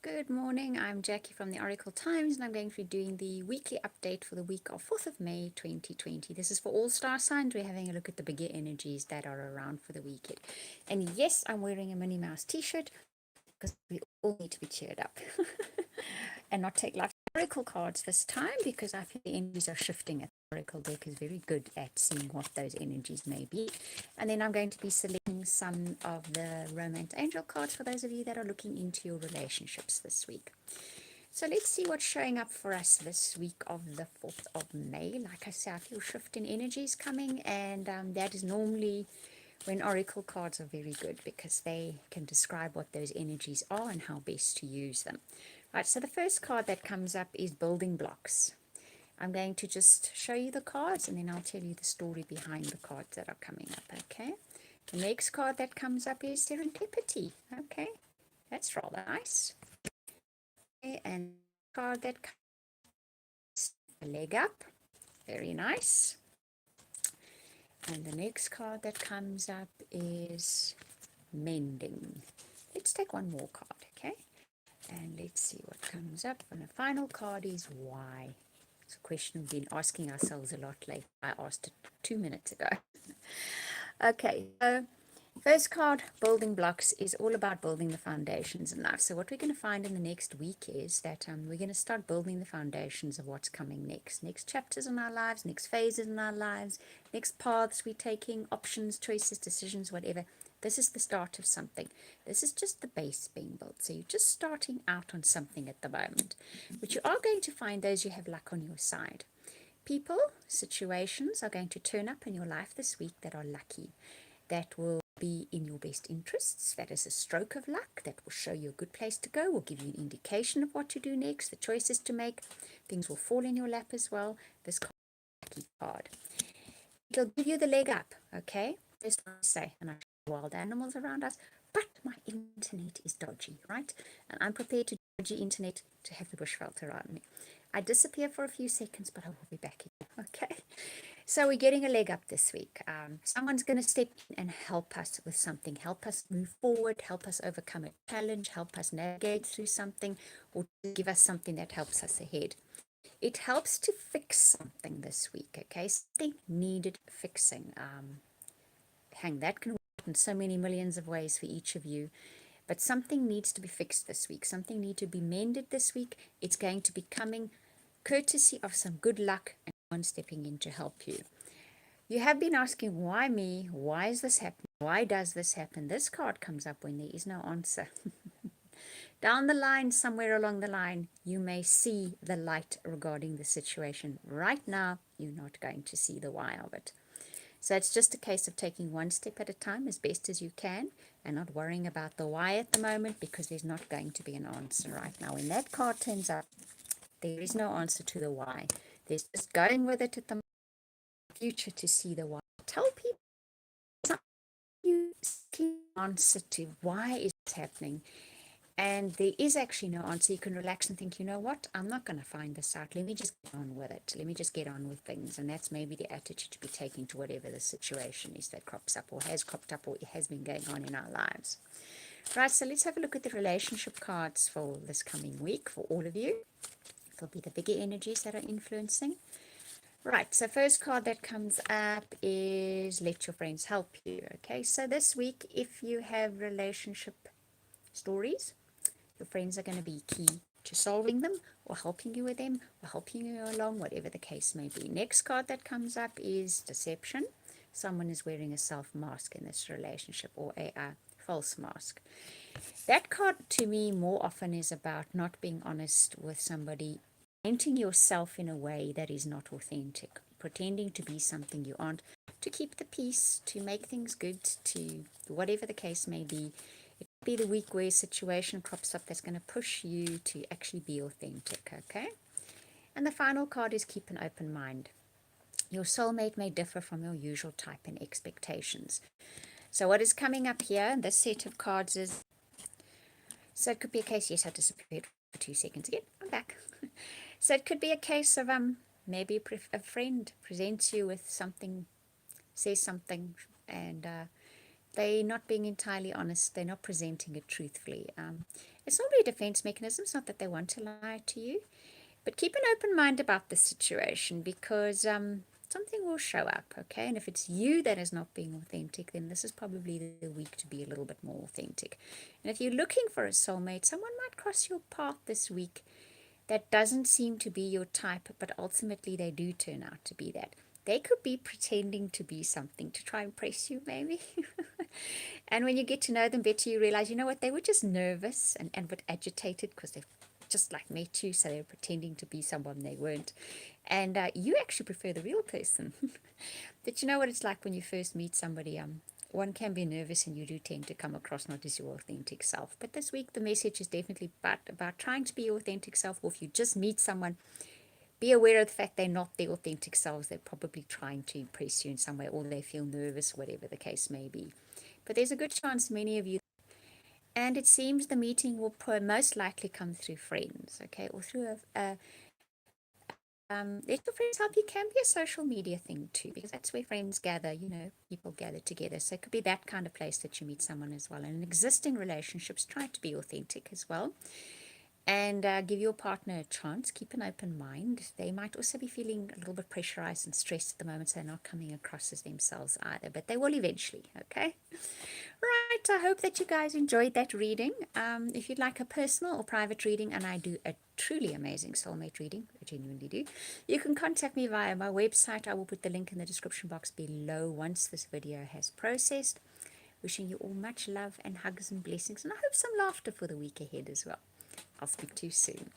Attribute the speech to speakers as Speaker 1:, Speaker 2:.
Speaker 1: Good morning, I'm Jackie from the Oracle Times and I'm going to be doing the weekly update for the week of 4th of May 2020. This is for all star signs. We're having a look at the bigger energies that are around for the weekend. And yes, I'm wearing a Minnie Mouse t-shirt because we all need to be cheered up and not take life Oracle cards this time because I feel the energies are shifting. The Oracle deck is very good at seeing what those energies may be. And then I'm going to be selecting some of the Romance Angel cards for those of you that are looking into your relationships this week. So let's see what's showing up for us this week of the 4th of May. Like I said, I feel shift in energies coming, and that is normally when Oracle cards are very good because they can describe what those energies are and how best to use them. Right, so the first card that comes up is building blocks. I'm going to just show you the cards and then I'll tell you the story behind the cards that are coming up, okay? The next card that comes up is serendipity, okay? That's rather nice. Okay, and the card that comes a leg up, very nice. And the next card that comes up is mending. Let's take one more card, okay? And let's see what comes up. And the final card is why. It's a question we've been asking ourselves a lot lately. I asked it 2 minutes ago. Okay, so first card, building blocks, is all about building the foundations in life. So what we're going to find in the next week is that we're going to start building the foundations of what's coming next chapters in our lives, next phases in our lives, next paths we're taking, options, choices, decisions, whatever. This is the start of something. This is just the base being built. So you're just starting out on something at the moment. But you are going to find those you have luck on your side. People, situations are going to turn up in your life this week that are lucky. That will be in your best interests. That is a stroke of luck. That will show you a good place to go, will give you an indication of what to do next, the choices to make. Things will fall in your lap as well. This card is a lucky card. It'll give you the leg up, okay? That's what I say. And I wild animals around us, but my internet is dodgy, right? And I'm prepared to dodgy internet to have the bushveld around me. I disappear for a few seconds, but I will be back again, okay? So we're getting a leg up this week. Someone's going to step in and help us with something, help us move forward, help us overcome a challenge, help us navigate through something, or give us something that helps us ahead. It helps to fix something this week, okay? Something needed fixing. That can work in so many millions of ways for each of you. But something needs to be fixed this week. Something needs to be mended this week. It's going to be coming courtesy of some good luck and one stepping in to help you. You have been asking, why me? Why is this happening? Why does this happen? This card comes up when there is no answer. Down the line, somewhere along the line, you may see the light regarding the situation. Right now, you're not going to see the why of it. So it's just a case of taking one step at a time as best as you can and not worrying about the why at the moment because there's not going to be an answer right now. When that card turns up, there is no answer to the why. There's just going with it at the future to see the why. Tell people you see the answer to why is this happening. And there is actually no answer. You can relax and think, you know what? I'm not going to find this out. Let me just get on with it. Let me just get on with things. And that's maybe the attitude to be taking to whatever the situation is that crops up or has cropped up or has been going on in our lives. Right, so let's have a look at the relationship cards for this coming week for all of you. It'll be the bigger energies that are influencing. Right, so first card that comes up is let your friends help you. Okay, so this week, if you have relationship stories, your friends are going to be key to solving them or helping you with them or helping you along, whatever the case may be. Next card that comes up is deception. Someone is wearing a self mask in this relationship or a false mask. That card to me more often is about not being honest with somebody, presenting yourself in a way that is not authentic, pretending to be something you aren't, to keep the peace, to make things good, to whatever the case may be. It could be the week where a situation crops up that's going to push you to actually be authentic, okay? And the final card is keep an open mind. Your soulmate may differ from your usual type and expectations. So what is coming up here in this set of cards is, so it could be a case, yes, I disappeared for 2 seconds again, I'm back. So it could be a case of maybe a friend presents you with something, says something, and they're not being entirely honest. They're not presenting it truthfully. It's not really a defense mechanism. It's not that they want to lie to you, but keep an open mind about the situation because something will show up, okay? And if it's you that is not being authentic, then this is probably the week to be a little bit more authentic. And if you're looking for a soulmate, someone might cross your path this week that doesn't seem to be your type, but ultimately they do turn out to be that. They could be pretending to be something to try and impress you, maybe. And when you get to know them better, you realize, you know what, they were just nervous and a bit agitated because they've just like met you, so they're pretending to be someone they weren't. And you actually prefer the real person. But you know what it's like when you first meet somebody, one can be nervous and you do tend to come across not as your authentic self. But this week the message is definitely about trying to be your authentic self, or if you just meet someone, be aware of the fact they're not their authentic selves. They're probably trying to impress you in some way, or they feel nervous, whatever the case may be. But there's a good chance many of you, and it seems the meeting will most likely come through friends, okay, or through let your friends help you. Can be a social media thing too, because that's where friends gather, people gather together. So it could be that kind of place that you meet someone as well. And in existing relationships, try to be authentic as well. And give your partner a chance. Keep an open mind. They might also be feeling a little bit pressurized and stressed at the moment, so they're not coming across as themselves either, but they will eventually, okay? Right, I hope that you guys enjoyed that reading. If you'd like a personal or private reading, and I do a truly amazing soulmate reading, I genuinely do, you can contact me via my website. I will put the link in the description box below once this video has processed. Wishing you all much love and hugs and blessings, and I hope some laughter for the week ahead as well. I'll speak to you soon.